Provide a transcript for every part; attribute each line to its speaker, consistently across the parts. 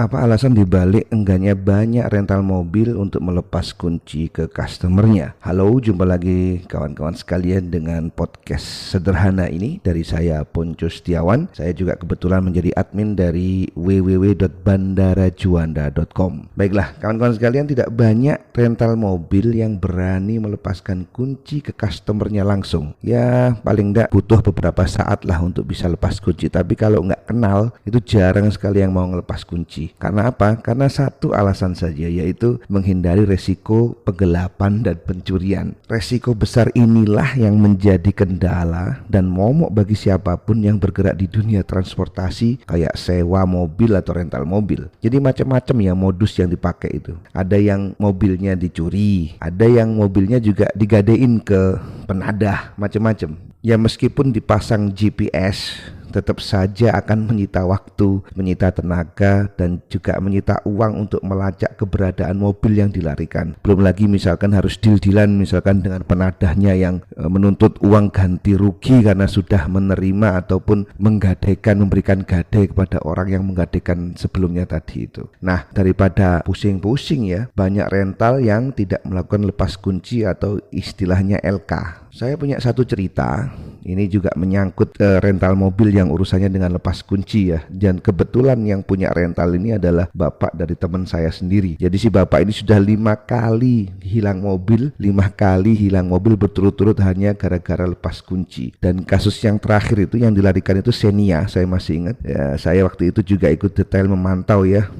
Speaker 1: Apa alasan dibalik enggannya banyak rental mobil untuk melepas kunci ke customernya? Halo, jumpa lagi kawan-kawan sekalian dengan podcast sederhana ini dari saya Ponco Setiawan. Saya juga kebetulan menjadi admin dari www.bandarajuanda.com. Baiklah, kawan-kawan sekalian, tidak banyak rental mobil yang berani melepaskan kunci ke customernya langsung. Ya, paling enggak butuh beberapa saat lah untuk bisa lepas kunci. Tapi kalau nggak kenal, itu jarang sekali yang mau ngelepas kunci. Karena apa? Karena satu alasan saja, yaitu menghindari resiko penggelapan dan pencurian. Resiko besar inilah yang menjadi kendala dan momok bagi siapapun yang bergerak di dunia transportasi kayak sewa mobil atau rental mobil. Jadi macam-macam ya modus yang dipakai itu. Ada yang mobilnya dicuri, ada yang mobilnya juga digadein ke penadah, macam-macam. Ya meskipun dipasang GPS, tetap saja akan menyita waktu, menyita tenaga, dan juga menyita uang untuk melacak keberadaan mobil yang dilarikan. Belum lagi misalkan harus deal-dealan misalkan dengan penadahnya yang menuntut uang ganti rugi karena sudah menerima ataupun menggadaikan, memberikan gadai kepada orang yang menggadaikan sebelumnya tadi itu. Nah, daripada pusing-pusing ya, banyak rental yang tidak melakukan lepas kunci atau istilahnya LK. Saya punya satu cerita, ini juga menyangkut rental mobil yang urusannya dengan lepas kunci ya. Dan kebetulan yang punya rental ini adalah bapak dari teman saya sendiri. Jadi si bapak ini sudah 5 kali hilang mobil, 5 kali hilang mobil berturut-turut hanya gara-gara lepas kunci. Dan kasus yang terakhir itu yang dilarikan itu Xenia, saya masih ingat. Ya, saya waktu itu juga ikut detail memantau ya,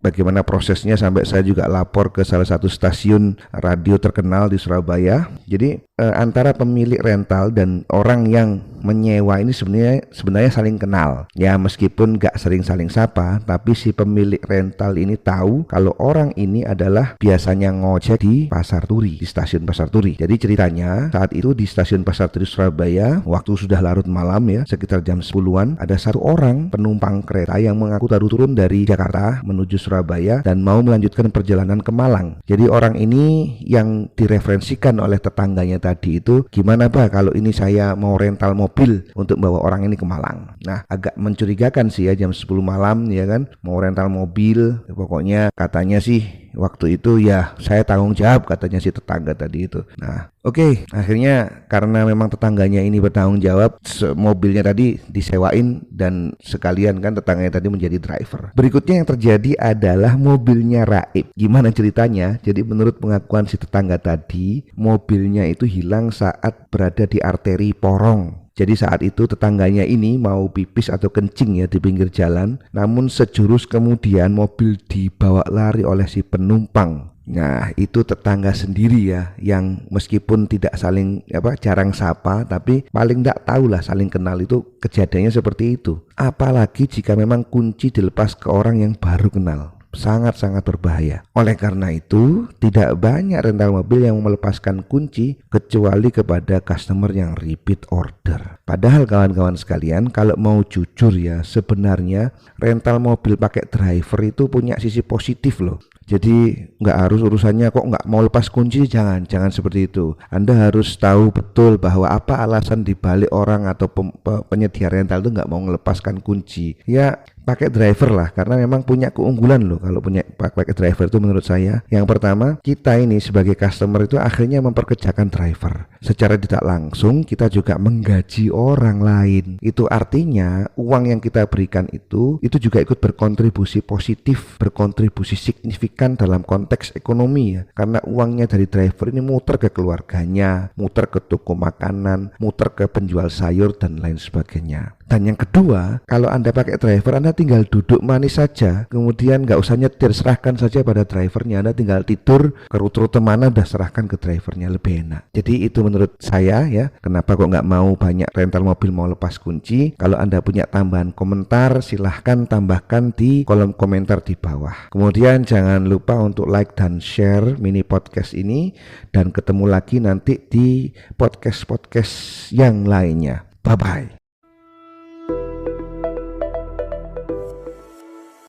Speaker 1: bagaimana prosesnya, sampai saya juga lapor ke salah satu stasiun radio terkenal di Surabaya. Jadi antara pemilik rental dan orang yang menyewa ini sebenarnya saling kenal. Ya meskipun gak sering saling sapa, tapi si pemilik rental ini tahu kalau orang ini adalah biasanya ngojek di Pasar Turi, di stasiun Pasar Turi. Jadi ceritanya saat itu di stasiun Pasar Turi Surabaya, waktu sudah larut malam ya, sekitar jam 10-an, ada satu orang penumpang kereta yang mengaku baru turun dari Jakarta menuju Surabaya dan mau melanjutkan perjalanan ke Malang. Jadi orang ini yang direferensikan oleh tetangganya tadi itu, gimana Pak kalau ini saya mau rental mobil untuk bawa orang ini ke Malang. Nah, agak mencurigakan sih ya, jam 10 malam ya kan, mau rental mobil. Pokoknya katanya sih waktu itu ya saya tanggung jawab, katanya si tetangga tadi itu. Nah, oke, akhirnya karena memang tetangganya ini bertanggung jawab, mobilnya tadi disewain dan sekalian kan tetangganya tadi menjadi driver. Berikutnya yang terjadi adalah mobilnya raib. Gimana ceritanya? Jadi menurut pengakuan si tetangga tadi, mobilnya itu hilang saat berada di arteri Porong. Jadi saat itu tetangganya ini mau pipis atau kencing ya di pinggir jalan, namun sejurus kemudian mobil dibawa lari oleh si penumpang. Nah, itu tetangga sendiri ya, yang meskipun tidak saling jarang sapa, tapi paling tidak tahulah saling kenal, itu kejadiannya seperti itu. Apalagi jika memang kunci dilepas ke orang yang baru kenal. Sangat-sangat berbahaya. Oleh karena itu, tidak banyak rental mobil yang melepaskan kunci kecuali kepada customer yang repeat order. Padahal kawan-kawan sekalian, kalau mau jujur ya, sebenarnya rental mobil pakai driver itu punya sisi positif loh. Jadi nggak harus urusannya kok nggak mau lepas kunci, jangan seperti itu. Anda harus tahu betul bahwa apa alasan dibalik orang atau penyedia rental itu nggak mau melepaskan kunci. Ya pakai driver lah, karena memang punya keunggulan loh kalau punya pakai driver itu menurut saya. Yang pertama, kita ini sebagai customer itu akhirnya memperkerjakan driver. Secara tidak langsung kita juga menggaji orang lain. Itu artinya uang yang kita berikan itu juga ikut berkontribusi positif, berkontribusi signifikan dalam konteks ekonomi ya. Karena uangnya dari driver ini muter ke keluarganya, muter ke toko makanan, muter ke penjual sayur dan lain sebagainya. Dan yang kedua, kalau Anda pakai driver, Anda tinggal duduk manis saja, kemudian nggak usah nyetir, serahkan saja pada drivernya. Anda tinggal tidur, ke rute mana udah serahkan ke drivernya, lebih enak. Jadi itu menurut saya ya, kenapa kok nggak mau banyak rental mobil mau lepas kunci. Kalau Anda punya tambahan komentar, silahkan tambahkan di kolom komentar di bawah. Kemudian jangan lupa untuk like dan share mini podcast ini, dan ketemu lagi nanti di podcast-podcast yang lainnya. Bye-bye.